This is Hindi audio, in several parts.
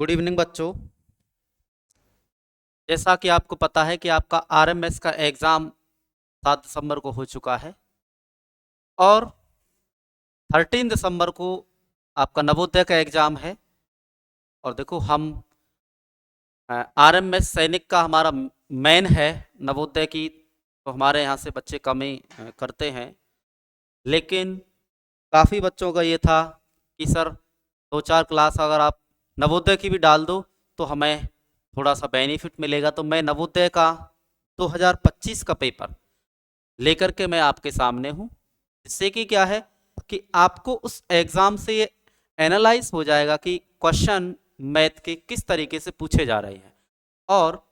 गुड इवनिंग बच्चों। जैसा कि आपको पता है कि आपका आरएमएस का एग्ज़ाम 7 दिसंबर को हो चुका है और 13 दिसंबर को आपका नवोदय का एग्ज़ाम है। और देखो हम आरएमएस सैनिक का हमारा मेन है नवोदय की, तो हमारे यहाँ से बच्चे कम ही करते हैं। लेकिन काफ़ी बच्चों का ये था कि सर 2-4 क्लास अगर आप नवोदय की भी डाल दो तो हमें थोड़ा सा बेनिफिट मिलेगा। तो मैं नवोदय का 2025 का पेपर लेकर के मैं आपके सामने हूँ, जिससे कि क्या है कि आपको उस एग्ज़ाम से ये एनालाइज हो जाएगा कि क्वेश्चन मैथ के किस तरीके से पूछे जा रहे हैं। और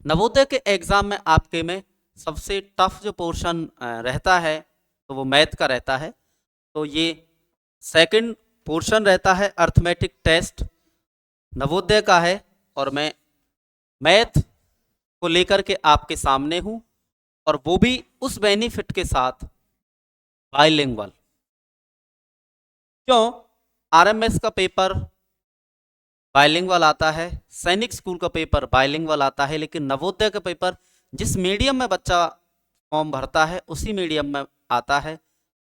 नवोदय के एग्ज़ाम में आपके में सबसे टफ जो पोर्शन रहता है तो वो मैथ का रहता है। तो ये सेकंड पोर्शन रहता है अर्थमेटिक टेस्ट नवोदय का है, और मैं मैथ को लेकर के आपके सामने हूँ, और वो भी उस बेनिफिट के साथ बाइलिंगुअल। क्यों? आरएमएस का पेपर बाइलिंगुअल आता है, सैनिक स्कूल का पेपर बाइलिंगुअल आता है, लेकिन नवोदय का पेपर जिस मीडियम में बच्चा फॉर्म भरता है उसी मीडियम में आता है।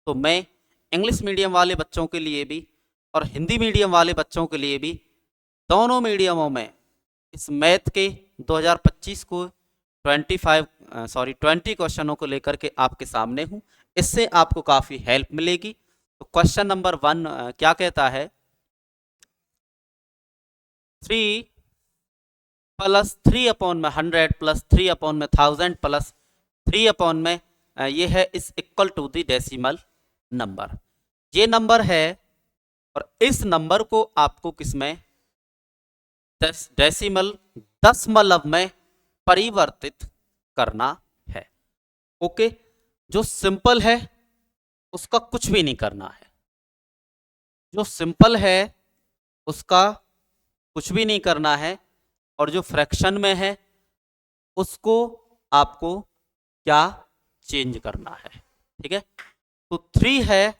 तो मैं इंग्लिश मीडियम वाले बच्चों के लिए भी और हिंदी मीडियम वाले बच्चों के लिए भी, दोनों मीडियमों में इस मैथ के 2025 को 20 क्वेश्चनों को लेकर के आपके सामने हूँ। इससे आपको काफ़ी हेल्प मिलेगी। तो क्वेश्चन नंबर 1 क्या कहता है? 3 प्लस 3 अपॉन में 100 प्लस 3 अपॉन में 1000 प्लस 3 अपॉन में ये है is equal to the decimal number. ये नंबर है और इस नंबर को आपको किसमें डेसिमल दशमलव में परिवर्तित करना है। ओके, जो सिंपल है उसका कुछ भी नहीं करना है, जो सिंपल है उसका कुछ भी नहीं करना है, और जो फ्रैक्शन में है उसको आपको क्या चेंज करना है। ठीक है, तो 3 है,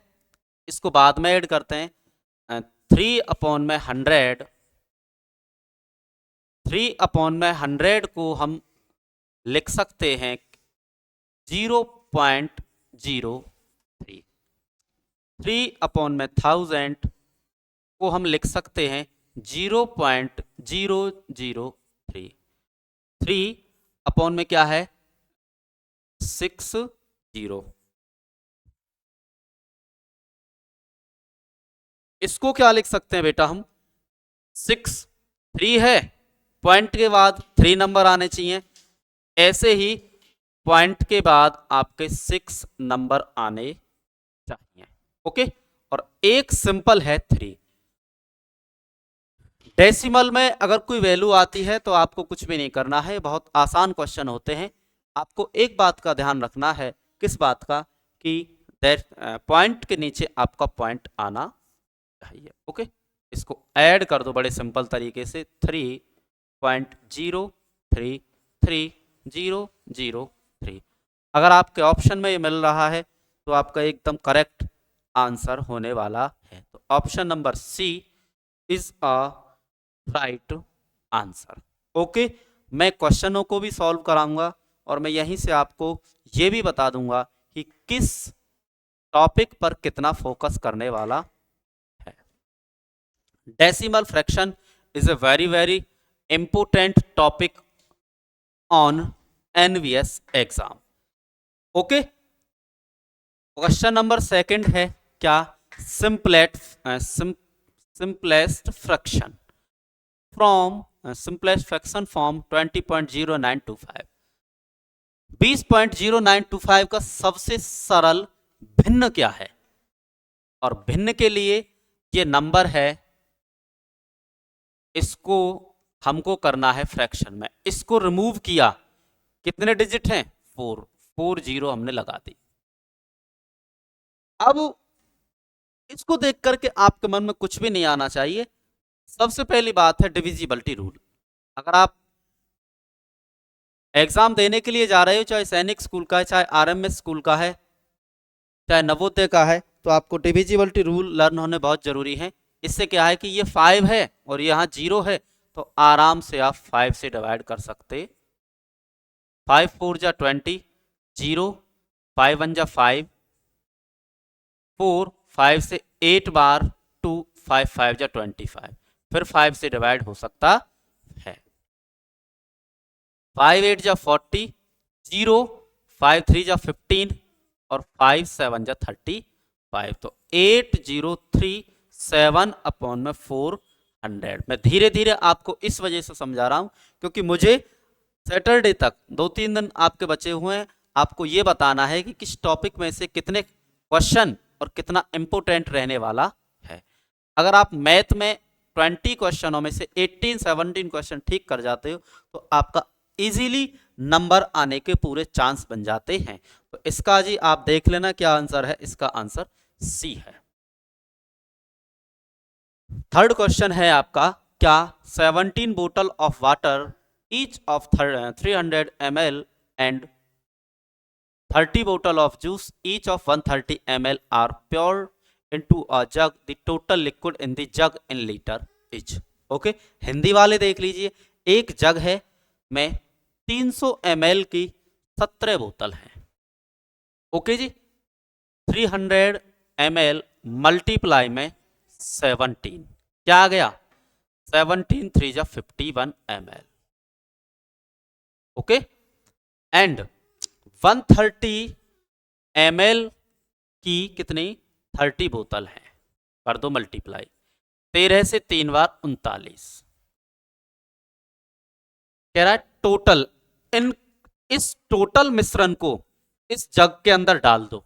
इसको बाद में ऐड करते हैं। 3 अपॉन में 100, 3 अपॉन में 100 को हम लिख सकते हैं 0.03। 3 अपॉन में 1000 को हम लिख सकते हैं 0.003। 3 अपॉन में क्या है 60। इसको क्या लिख सकते हैं बेटा हम 3 है, पॉइंट के बाद 3 नंबर आने चाहिए, ऐसे ही पॉइंट के बाद आपके 6 नंबर आने चाहिए। ओके, और एक सिंपल है 3। डेसिमल में अगर कोई वैल्यू आती है तो आपको कुछ भी नहीं करना है, बहुत आसान क्वेश्चन होते हैं। आपको एक बात का ध्यान रखना है, किस बात का, कि पॉइंट के नीचे आपका पॉइंट आना चाहिए। ओके, इसको ऐड कर दो बड़े सिंपल तरीके से 3.0333003। अगर आपके ऑप्शन में ये मिल रहा है तो आपका एकदम करेक्ट आंसर होने वाला है। तो option number C is a right answer. Okay, मैं क्वेश्चनों को भी सॉल्व कराऊंगा और मैं यहीं से आपको ये भी बता दूंगा कि किस टॉपिक पर कितना फोकस करने वाला है। Decimal fraction is a very important topic on NVS exam. Okay, question number 2 है क्या, सिंपलेस्ट फ्रैक्शन फॉर्म 20.0925। 20.0925 का सबसे सरल भिन्न क्या है, और भिन्न के लिए ये नंबर है, इसको हमको करना है फ्रैक्शन में। इसको रिमूव किया, कितने डिजिट हैं 4 जीरो हमने लगा दी। अब इसको देख करके आपके मन में कुछ भी नहीं आना चाहिए। सबसे पहली बात है डिविजिबिलिटी रूल। अगर आप एग्जाम देने के लिए जा रहे हो, चाहे सैनिक स्कूल का है, चाहे आरएमएस स्कूल का है, चाहे नवोदय का है, तो आपको डिविजिबिलिटी रूल लर्न होने बहुत जरूरी है। इससे क्या है कि ये 5 है और यहाँ 0 है, तो आराम से आप 5 से डिवाइड कर सकते। 5 4 जा 20, 0, 5 1 जा 5, 4, 5 से 8 बार 2, 5 5 जा 25, फिर 5 से डिवाइड हो सकता है। 5 8 जा 40, 0, 5 3 जा 15 और 5 7 जा 35, तो 8037 अपॉन में 400। मैं धीरे धीरे आपको इस वजह से समझा रहा हूं क्योंकि मुझे सैटरडे तक 2-3 दिन आपके बचे हुए हैं, आपको ये बताना है कि किस टॉपिक में से कितने क्वेश्चन और कितना इंपोर्टेंट रहने वाला है। अगर आप मैथ में 20 क्वेश्चनों में से 18-17 क्वेश्चन ठीक कर जाते हो तो आपका इजीली नंबर आने के पूरे चांस बन जाते हैं। तो इसका जी आप देख लेना क्या आंसर है, इसका आंसर सी है। थर्ड क्वेश्चन है आपका, क्या 17 बोतल of water each of 300 ml and 30 bottle of juice each of 130 ml are poured into a jug, the total liquid in the jug in liter each। Okay, Hindi वाले देख लीजिए, एक जग है में 300 ml की 17 बोतल है। ओके जी, 300 ml मल्टीप्लाई में 17, क्या आ गया 17 3 जा 51 ml। ओके, एंड 130 ml की कितनी 30 बोतल है, कर दो मल्टीप्लाई, 13 से 3 बार 39। कह रहा है टोटल, इस टोटल मिश्रण को इस जग के अंदर डाल दो,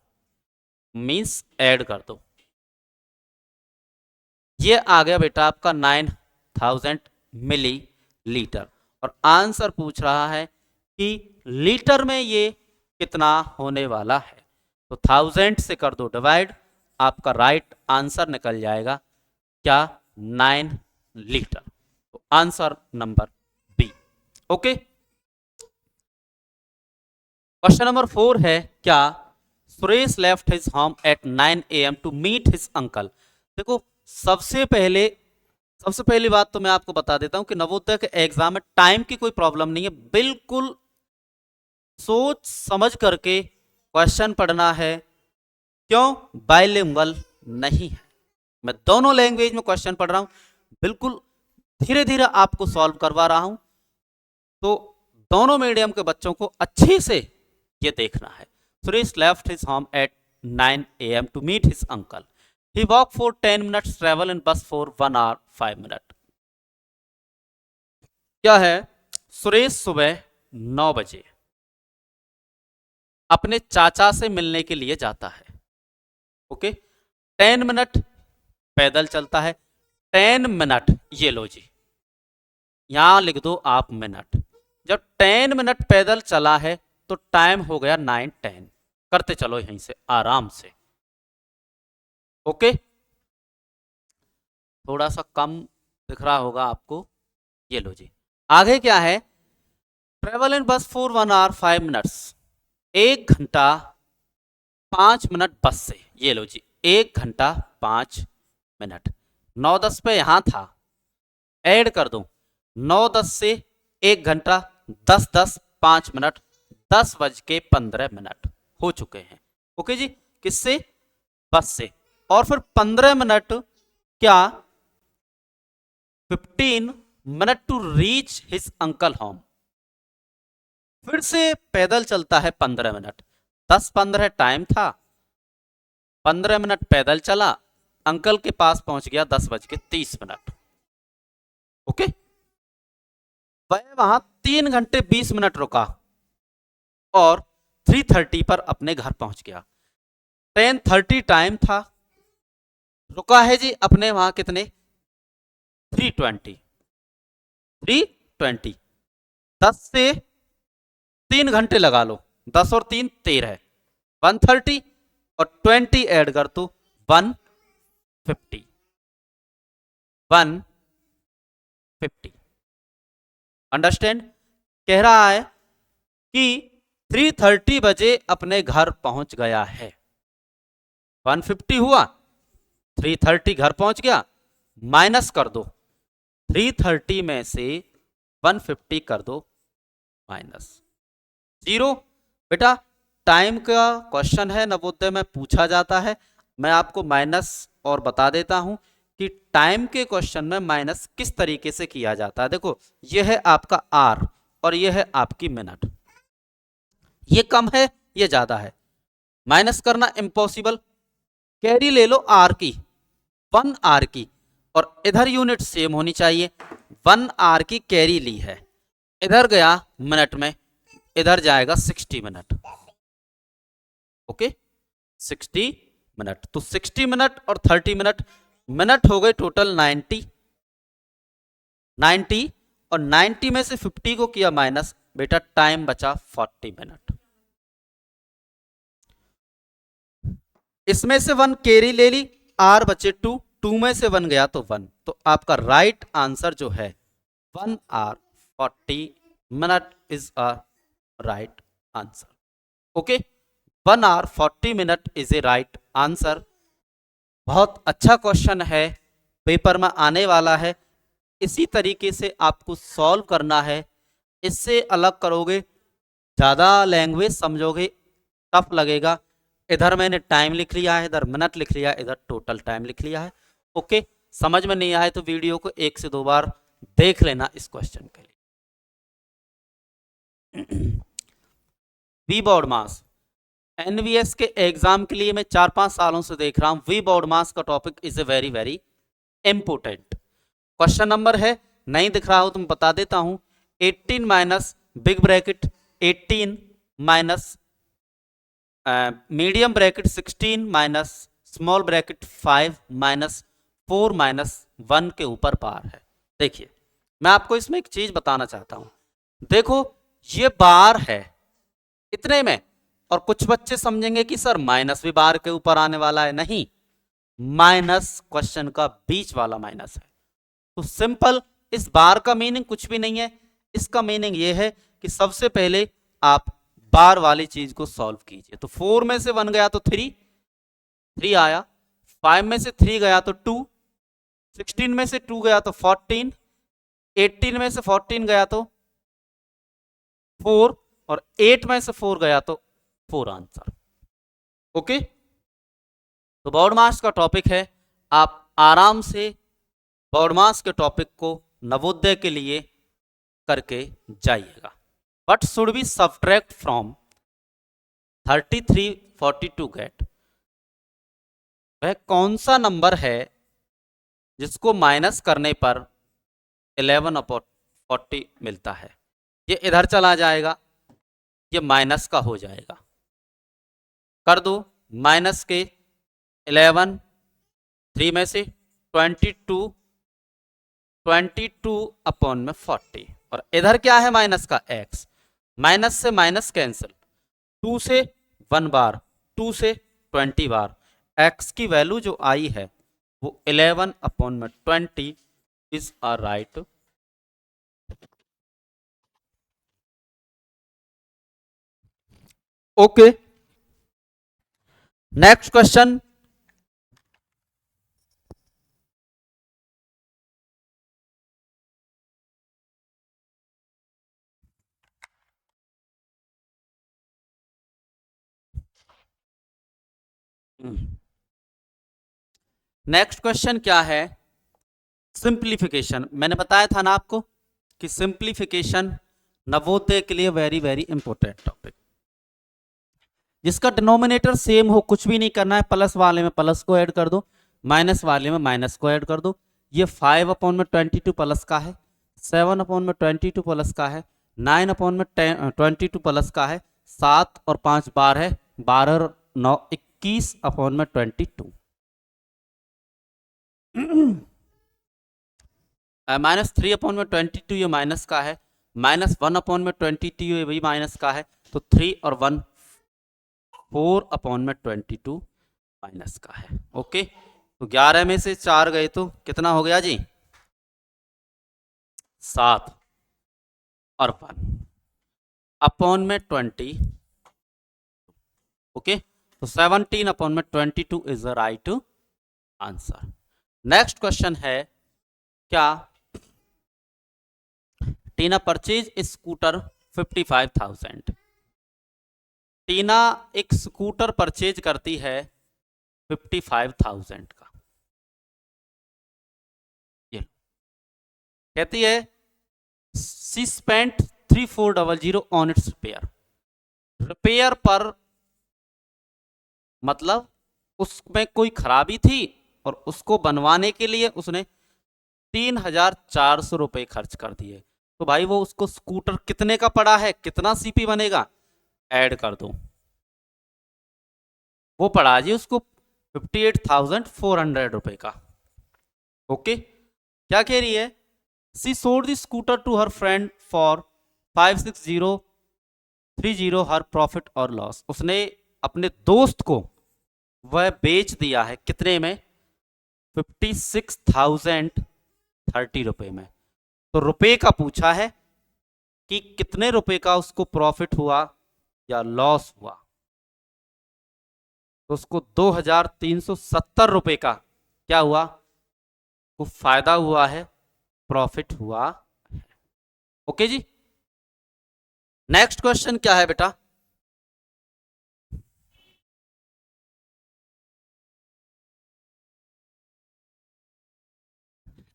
मींस ऐड कर दो। ये आ गया बेटा आपका 9000 मिलीलीटर, और आंसर पूछ रहा है कि लीटर में ये कितना होने वाला है। तो 1000 से कर दो डिवाइड, आपका राइट आंसर निकल जाएगा क्या 9 लीटर। तो answer number B. Okay, question number 4 है, क्या Suresh left his home at 9 AM to meet his uncle. देखो सबसे पहली बात तो मैं आपको बता देता हूं कि नवोदय के एग्जाम में टाइम की कोई प्रॉब्लम नहीं है, बिल्कुल सोच समझ करके क्वेश्चन पढ़ना है। क्यों, बाइलिंगुअल नहीं है, मैं दोनों लैंग्वेज में क्वेश्चन पढ़ रहा हूं, बिल्कुल धीरे धीरे आपको सॉल्व करवा रहा हूं, तो दोनों मीडियम के बच्चों को अच्छे से ये देखना है। Suresh left his home at 9 AM to meet his uncle, he walk for 10 minutes, travel in bus for 1 hour 5 minutes। क्या है, सुरेश सुबह 9 बजे अपने चाचा से मिलने के लिए जाता है। ओके, 10 मिनट पैदल चलता है, 10 मिनट, ये लो जी यहां लिख दो आप मिनट। जब 10 मिनट पैदल चला है तो टाइम हो गया 9:10, करते चलो यहीं से आराम से। ओके, थोड़ा सा कम दिख रहा होगा आपको, ये लो जी आगे क्या है, travel in bus for 1 hour 5 minutes, 1 घंटा 5 मिनट बस से, ये लो जी 1 घंटा 5 मिनट। 9:10 पे यहां था, ऐड कर दो 9:10 से 1 घंटा 10:10 5 मिनट, 10:15 हो चुके हैं। ओके जी, किससे, बस से। और फिर 15 मिनट क्या 15 minute to reach his uncle home, फिर से पैदल चलता है 15 मिनट, 10:15 टाइम था, 15 मिनट पैदल चला, अंकल के पास पहुंच गया 10:30। ओके, वह वहां 3 घंटे 20 मिनट रुका और 3:30 पर अपने घर पहुंच गया। 10:30 टाइम था, रुका है जी अपने वहां कितने 3:20, 10 से 3 घंटे लगा लो, 10 और 3 13, 130 और 20 ऐड कर तो 150, 150। अंडरस्टैंड, कह रहा है कि 3:30 बजे अपने घर पहुंच गया है, 150 हुआ, 3:30 घर पहुंच गया, माइनस कर दो, 330 में से 150 कर दो माइनस 0। बेटा टाइम का क्वेश्चन है, नवोदय में पूछा जाता है। मैं आपको माइनस और बता देता हूं कि टाइम के क्वेश्चन में माइनस किस तरीके से किया जाता है। देखो यह है आपका आर और यह है आपकी मिनट, ये कम है ये ज्यादा है, माइनस करना इम्पॉसिबल। कैरी ले लो आर की, 1 आर की, और इधर यूनिट सेम होनी चाहिए। 1 आर की कैरी ली है, इधर गया मिनट में, इधर जाएगा 60 मिनट। ओके 60 मिनट, तो 60 मिनट और 30 मिनट, मिनट हो गए टोटल 90 और 90 में से 50 को किया माइनस, बेटा टाइम बचा 40 मिनट। इसमें से 1 कैरी ले ली, आर बचे 2, 2 में से 1 गया तो 1, तो आपका राइट आंसर जो है 1 hour 40 minute is a right answer. Okay 1 hour 40 minute is a right answer. बहुत अच्छा क्वेश्चन है, पेपर में आने वाला है। इसी तरीके से आपको सॉल्व करना है, इससे अलग करोगे ज़्यादा लैंग्वेज समझोगे टफ लगेगा। इधर मैंने टाइम लिख लिया है, इधर मिनट लिख लिया है, इधर टोटल टाइम लिख लिया है। ओके समझ में नहीं आए तो वीडियो को 1 से 2 बार देख लेना इस क्वेश्चन के लिए। वी बोर्ड मास, एनवीएस के एग्जाम के लिए मैं 4-5 सालों से देख रहा हूं, वी बोर्ड मास का topic is a very very important. Question number है, नहीं दिख रहा हो तो मैं बता देता हूं, 18 minus big bracket 18 minus medium bracket 16 minus small bracket 5 minus 4 minus 1 के ऊपर पार है। देखिए मैं आपको इसमें एक चीज बताना चाहता हूं, देखो ये बार है इतने में, और कुछ बच्चे समझेंगे कि सर माइनस भी बार के ऊपर आने वाला है, नहीं, माइनस क्वेश्चन का बीच वाला माइनस है। तो सिंपल, इस बार का मीनिंग कुछ भी नहीं है, इसका मीनिंग ये है कि सबसे पहले आप बार वाली चीज को सॉल्व कीजिए। तो 4 में से 1 गया तो 3 आया, 5 में से 3 गया तो 2, 16 में से 2 गया तो 14, 18 में से 14 गया तो 4, और 8 में से 4 गया तो 4 आंसर। ओके तो बोर्ड मास का टॉपिक है, आप आराम से बोर्ड मास के टॉपिक को नवोदय के लिए करके जाइएगा। What should we subtract from 3342 gate, वह कौन सा नंबर है जिसको माइनस करने पर 11/40 मिलता है। ये इधर चला जाएगा, ये माइनस का हो जाएगा, कर दो माइनस के 11, 3 में से 22/40, और इधर क्या है माइनस का x, माइनस से माइनस कैंसिल, 2 से 1 बार, 2 से 20 बार, x की वैल्यू जो आई है वो 11/20 is a right. Okay next question, next question क्या है, सिंप्लीफिकेशन। मैंने बताया था ना आपको कि सिंप्लीफिकेशन नवोदय के लिए वेरी वेरी इंपॉर्टेंट टॉपिक, जिसका डिनोमिनेटर सेम हो, कुछ भी नहीं करना है, प्लस वाले में प्लस को ऐड कर दो, माइनस वाले में माइनस को ऐड कर दो। ये 5/22 प्लस का है, 7/22 प्लस का है, 9/22 प्लस का है, 7 और 5 12 है, 12 और 9 21/22। -3/22 ये माइनस का है, -1/22 ये भी माइनस का है, तो 3 और 1 4/22 माइनस का है। ओके तो 11 में से 4 गए तो कितना हो गया जी, 7 और 1/20। ओके तो 17/22 is the right answer. Next question है क्या? टीना परचेज स्कूटर 55,000। टीना एक स्कूटर परचेज करती है 55,000 का। ये कहती है she spent 3400 on its repair. Repair पर मतलब उसमें कोई खराबी थी और उसको बनवाने के लिए उसने 3,400 रुपये खर्च कर दिए। तो भाई वो उसको स्कूटर कितने का पड़ा है, कितना सीपी बनेगा, ऐड कर दो। वो पड़ा जी उसको 58,400 रुपये का। ओके, क्या कह रही है? She sold the scooter to her friend for 56,030 her profit और लॉस। उसने अपने दोस्त को वह बेच दिया है कितने में? 56,030 रुपये में। तो रुपए का पूछा है कि कितने रुपए का उसको प्रॉफिट हुआ या लॉस हुआ। तो उसको 2,370 रुपए का क्या हुआ, को फायदा हुआ है, प्रॉफिट हुआ है। ओके जी, नेक्स्ट क्वेश्चन क्या है बेटा?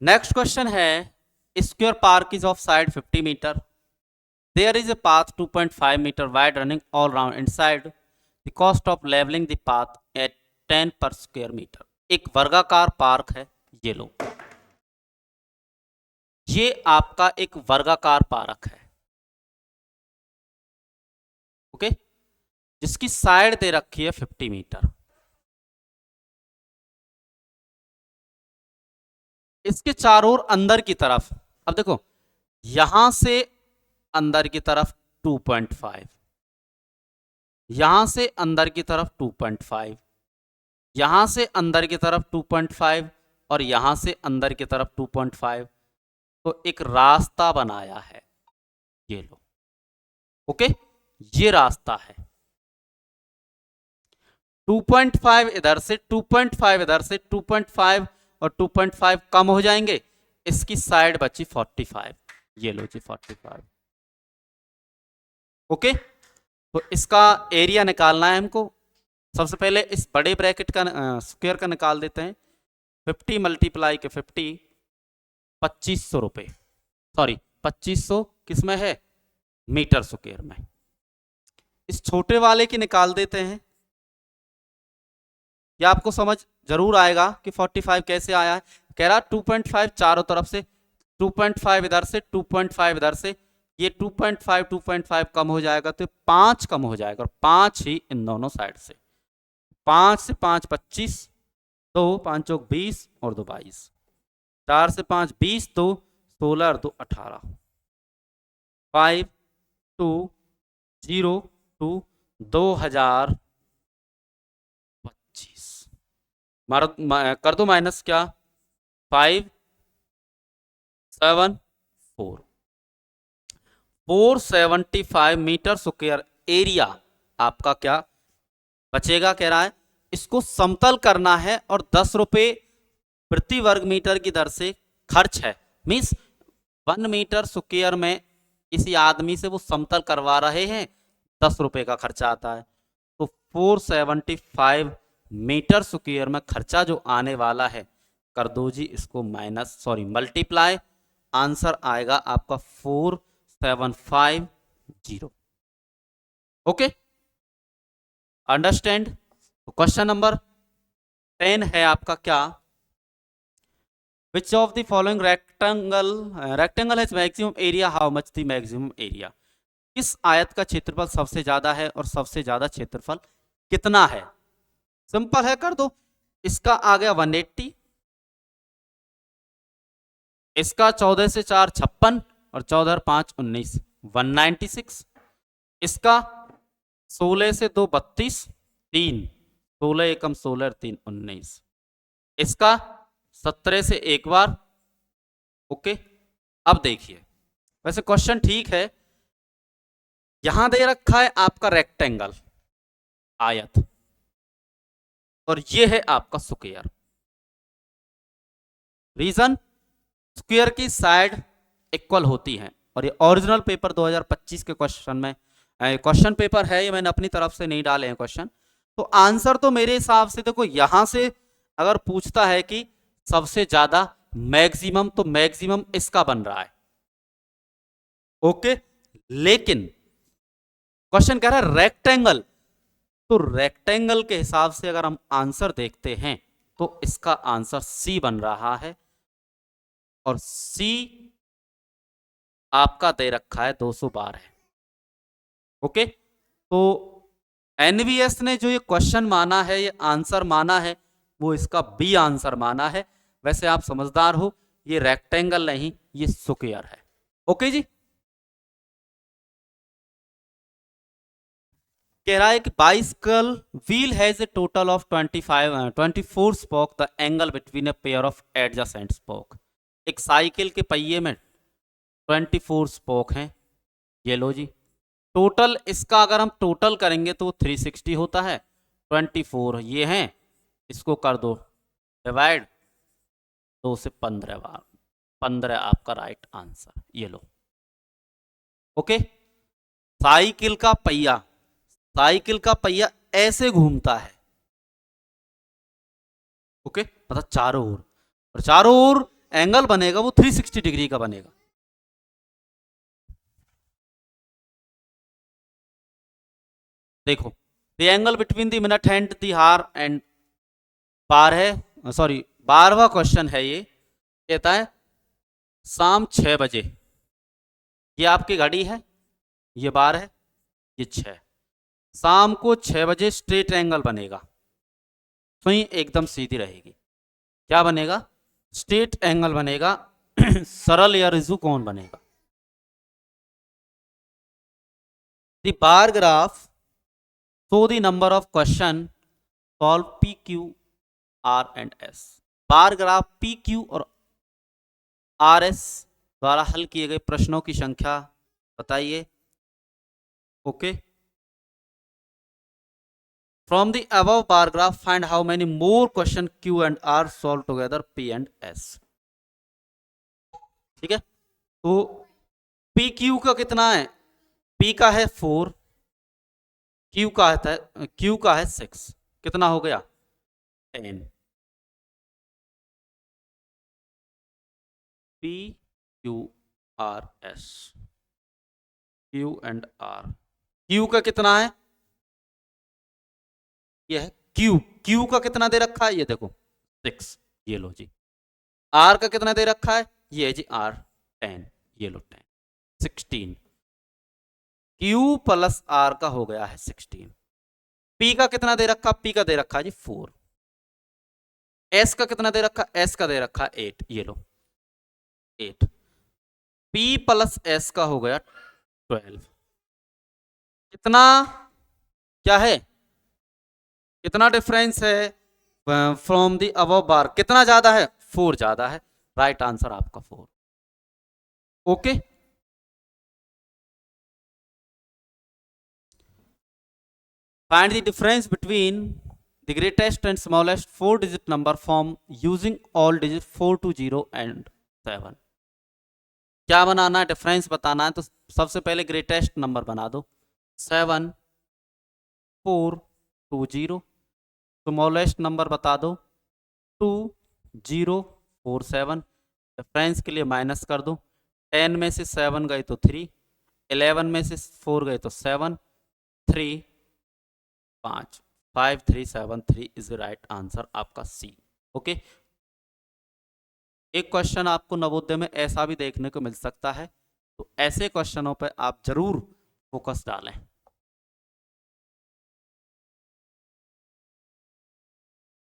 नेक्स्ट क्वेश्चन है square park is of side 50 metre. There is a path 2.5 meter wide running all round inside. The cost of leveling the path at 10 per square meter. एक वर्गाकार पार्क है, ये लो, ये आपका एक वर्गाकार पार्क है। ओके, जिसकी साइड दे रखी है 50 मीटर। इसके चारों ओर अंदर की तरफ, अब देखो यहां से अंदर की तरफ 2.5, यहां से अंदर की तरफ 2.5, यहां से अंदर की तरफ 2.5 और यहां से अंदर की तरफ 2.5। तो एक रास्ता बनाया है, ये लो। ओके, ये रास्ता है। 2.5 इधर से, 2.5 इधर से, 2.5 और 2.5 कम हो जाएंगे, इसकी साइड बची 45। ये लो जी 45। ओके, तो इसका एरिया निकालना है हमको। सबसे पहले इस बड़े ब्रैकेट का स्क्वायर का निकाल देते हैं। 50 मल्टीप्लाई के 50, 2500 रुपये, सॉरी 2500 किस में है, मीटर स्क्वायर में। इस छोटे वाले की निकाल देते हैं, या आपको समझ जरूर आएगा कि 45 कैसे आया है। कह रहा 2.5 चारों तरफ से, 2.5 इधर से, 2.5 इधर से, ये 2.5 कम हो जाएगा तो 5 कम हो जाएगा, और 5 ही इन दोनों साइड से। 5 से 5 25, 2 5 चौक 20 और 2 22, 4 से 5 20, 2 16 और 2 18, 5 2 0 2 2025 कर दो माइनस, क्या 5 7 4 475 मीटर स्क्वायर एरिया आपका क्या बचेगा। कह रहा है इसको समतल करना है और 10 रुपये प्रति वर्ग मीटर की दर से खर्च है। मीन्स 1 मीटर स्क्वायर में किसी आदमी से वो समतल करवा रहे हैं, 10 रुपये का खर्चा आता है। तो 475 मीटर स्क्वायर में खर्चा जो आने वाला है, कर दो जी इसको माइनस, सॉरी मल्टीप्लाई, आंसर आएगा आपका 4750। Okay, understand. क्वेश्चन नंबर 10 है आपका क्या, which of the following rectangle has maximum area, how much the maximum area. किस आयत का क्षेत्रफल सबसे ज्यादा है और सबसे ज्यादा क्षेत्रफल कितना है। सिंपल है, कर दो। इसका आ गया 180, इसका 14 से 4 56 और 14 और 5 19 196, इसका 16 से 2 32 3 16 एकम 16 3 19, इसका 17 से एक बार। ओके, अब देखिए, वैसे क्वेश्चन ठीक है, यहां दे रखा है आपका रेक्टेंगल आयत और ये है आपका स्क्वायर। रीजन, स्क्वायर की साइड इक्वल होती हैं। और ये ओरिजिनल पेपर 2025 के क्वेश्चन में क्वेश्चन पेपर है, ये मैंने अपनी तरफ से नहीं डाले हैं क्वेश्चन। तो आंसर तो मेरे हिसाब से देखो, यहां से अगर पूछता है कि सबसे ज्यादा मैक्सिमम, तो मैक्सिमम इसका बन रहा है। ओके, लेकिन क्वेश्चन कह रहा है रेक्टेंगल, तो रेक्टेंगल के हिसाब से अगर हम आंसर देखते हैं तो इसका आंसर सी बन रहा है। और सी आपका दे रखा है 212 है। ओके, तो एनवीएस ने जो ये क्वेश्चन माना है, ये आंसर माना है, वो इसका बी आंसर माना है। वैसे आप समझदार हो, ये रेक्टेंगल नहीं, ये स्क्वायर है। ओके जी, कह रहा है कि bicycle wheel has a total of 24 spoke, the angle between a pair of adjacent spoke. एक साइकिल के पहिए में 24 स्पोक हैं, ये लो जी। टोटल इसका अगर हम टोटल करेंगे तो 360 होता है। 24 ये हैं, इसको कर दो डिवाइड, 2 से 15 बार, 15 आपका राइट आंसर, ये लो। ओके, साइकिल का पहिया, साइकिल का पहिया ऐसे घूमता है। ओके, मतलब चारों ओर, और चारों ओर एंगल बनेगा वो 360 डिग्री का बनेगा। देखो, the angle between the minute hand the हार एंड बार है, सॉरी 12वां क्वेश्चन है ये। कहता है शाम 6 बजे, ये आपकी घड़ी है, ये बार है, ये 6, शाम को 6 बजे स्ट्रेट एंगल बनेगा, सुई एकदम सीधी रहेगी। क्या बनेगा? स्ट्रेट एंगल बनेगा। सरल या रिजु कौन बनेगा? The bar graph show the number of question solve P Q R and S. Bar graph P Q और आर एस द्वारा हल किए गए प्रश्नों की संख्या बताइए। Okay, from the above bar graph find how many more question Q and R solve together P and S. ठीक है, तो पी क्यू का कितना है? पी का है 4, क्यू का है 6, कितना हो गया? 10। P Q R S, Q and R. Q का कितना है? ये है क्यू, क्यू का कितना दे रखा है? ये देखो 6, ये लो जी। आर का कितना दे रखा है? ये है जी आर 10, ये लो 10, 16। क्यू प्लस आर का हो गया है 16। पी का कितना दे रखा? पी का दे रखा है जी 4। एस का कितना दे रखा? एस का दे रखा 8, ये लो 8। पी प्लस एस का हो गया 12। कितना क्या है? कितना डिफरेंस है फ्रॉम द अबव बार? कितना ज्यादा है? 4 ज्यादा है। राइट आंसर आपका 4। Okay, find the difference between the greatest and smallest 4 digit number form using all digit 4 to 0 and 7। क्या बनाना है? डिफरेंस बताना है, तो सबसे पहले ग्रेटेस्ट नंबर बना दो, 7 4 2 0। स्मॉलेस्ट नंबर बता दो, 2 0 4 7। डिफरेंस के लिए माइनस कर दो, 10 में से 7 गए तो 3, 11 में से 4 गए तो 7, 3 5, 5 3 7 3 इज राइट आंसर आपका सी। ओके, एक क्वेश्चन आपको नवोदय में ऐसा भी देखने को मिल सकता है, तो ऐसे क्वेश्चनों पर आप जरूर फोकस डालें।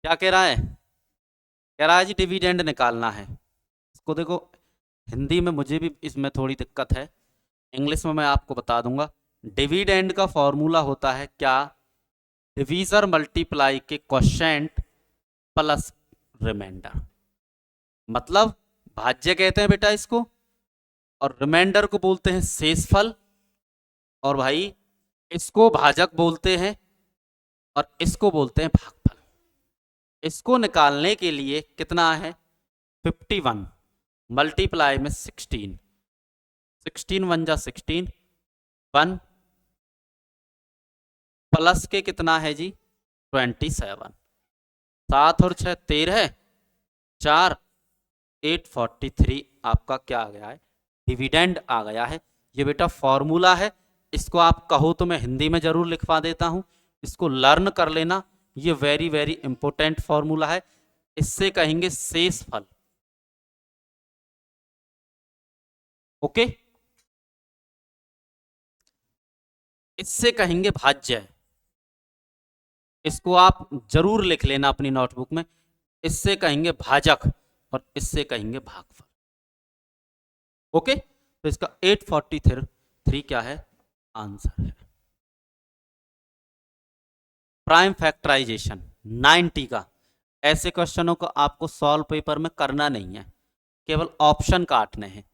क्या कह रहा है? कह रहा है जी डिविडेंड निकालना है। इसको देखो, हिंदी में मुझे भी इसमें थोड़ी दिक्कत है, इंग्लिश में मैं आपको बता दूंगा। डिविडेंड का फॉर्मूला होता है क्या? डिवीजर मल्टीप्लाई के क्वोशिएंट प्लस रिमाइंडर। मतलब भाज्य कहते हैं बेटा इसको, और रिमाइंडर को बोलते हैं शेषफल, और भाई इसको भाजक बोलते हैं, और इसको बोलते हैं भागफल। इसको निकालने के लिए कितना है? 51। मल्टीप्लाई में 16, 16 वन जा 16, 1 प्लस के कितना है जी 27, 7 और 6 13, 4 843 आपका क्या आ गया है, डिविडेंड आ गया है। ये बेटा फॉर्मूला है, इसको आप कहो तो मैं हिंदी में जरूर लिखवा देता हूं, इसको लर्न कर लेना। ये वेरी वेरी इंपॉर्टेंट फॉर्मूला है। इससे कहेंगे शेष फल। ओके, इससे कहेंगे भाज्य। इसको आप जरूर लिख लेना अपनी नोटबुक में। इससे कहेंगे भाजक और इससे कहेंगे भागफल। ओके, तो इसका 843 क्या है, आंसर है। प्राइम फैक्टराइजेशन 90 का, ऐसे क्वेश्चनों को आपको सॉल्व पेपर में करना नहीं है, केवल ऑप्शन काटने हैं।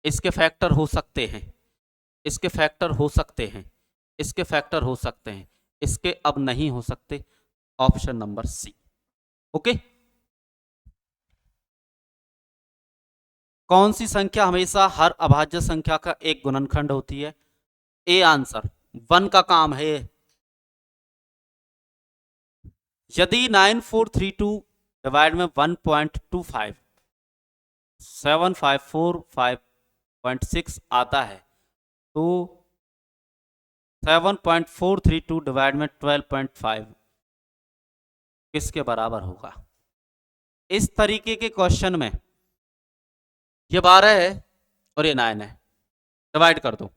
इसके फैक्टर हो सकते हैं, इसके फैक्टर हो सकते हैं, इसके फैक्टर हो सकते हैं, इसके अब नहीं हो सकते, ऑप्शन नंबर सी। ओके, कौन सी संख्या हमेशा हर अभाज्य संख्या का एक गुणनखंड होती है? ए आंसर 1 का काम है। यदि 9432 डिवाइड में 1.25 7545.6 आता है तो 7.432 डिवाइड में 12.5 किसके बराबर होगा? इस तरीके के क्वेश्चन में ये 12 है और ये 9 है, डिवाइड कर दो।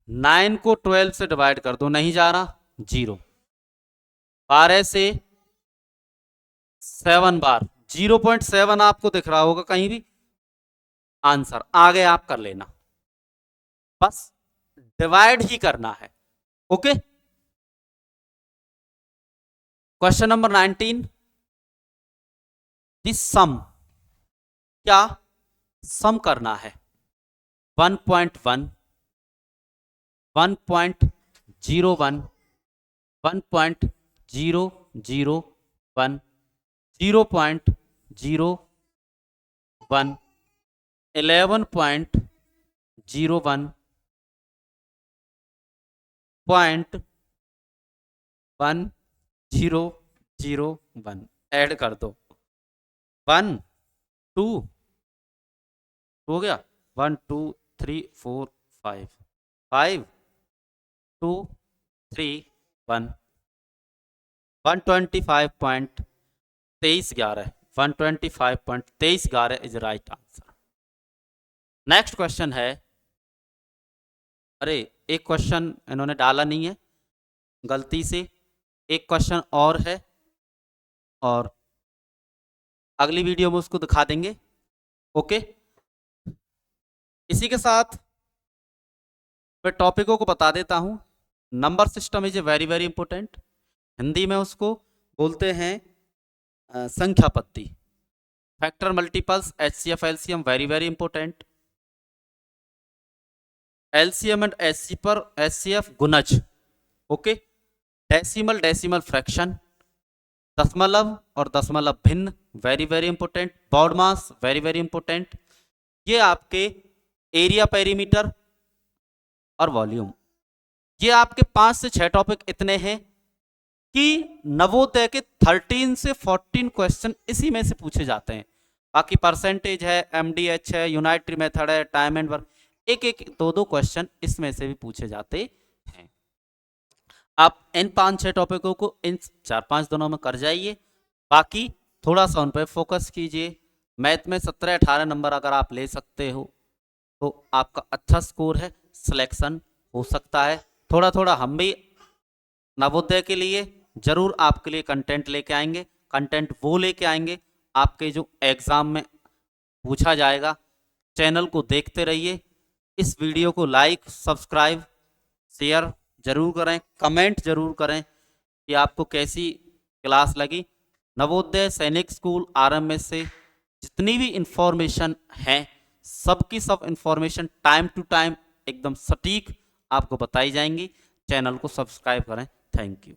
नाइन को 12 से डिवाइड कर दो, नहीं जा रहा, 0। 12 से 7 बार 0.7 आपको दिख रहा होगा कहीं भी, आंसर आगे आप कर लेना, बस डिवाइड ही करना है। ओके, क्वेश्चन नंबर 19, दिस सम, क्या सम करना है 1.1 1.01 1.001 0.01 11.01 .1001 ऐड कर दो, 1 2 हो गया, 1 2 3 4 5 5 2 3 1 125.2311 125.2311 is right answer. Next question है, अरे एक क्वेश्चन इन्होंने डाला नहीं है गलती से, एक क्वेश्चन और है और अगली वीडियो में उसको दिखा देंगे। ओके, इसी के साथ मैं टॉपिकों को बता देता हूं। Number system is a very very important, Hindi में उसको बोलते हैं संख्या पत्ती। Factor multiples, HCF LCM very very important. LCM and HCF गुणज। ओके, डेसिमल डेसिमल फ्रैक्शन, दशमलव और दशमलव भिन्न very very important. Baud mass vary very important. ये आपके एरिया पेरीमीटर और वॉल्यूम, ये आपके 5 से 6 टॉपिक इतने हैं कि नवोदय के 13 से 14 क्वेश्चन इसी में से पूछे जाते हैं। बाकी परसेंटेज है, एमडीएच है, यूनाइटरी मेथड है, टाइम एंड वर्क, एक एक दो दो क्वेश्चन इसमें से भी पूछे जाते हैं। आप इन 5-6 टॉपिकों को इन 4-5 दिनों में कर जाइए, बाकी थोड़ा सा उन पर फोकस कीजिए। मैथ में 17-18 नंबर अगर आप ले सकते हो तो आपका अच्छा स्कोर है, सिलेक्शन हो सकता है। थोड़ा थोड़ा हम भी नवोदय के लिए जरूर आपके लिए कंटेंट लेके आएंगे। कंटेंट वो लेके आएंगे आपके जो एग्जाम में पूछा जाएगा। चैनल को देखते रहिए, इस वीडियो को लाइक सब्सक्राइब शेयर जरूर करें, कमेंट जरूर करें कि आपको कैसी क्लास लगी। नवोदय सैनिक स्कूल आरएमएस से जितनी भी इंफॉर्मेशन है, सबकी सब इंफॉर्मेशन टाइम टू टाइम एकदम सटीक आपको बताई जाएंगी। चैनल को सब्सक्राइब करें। Thank you.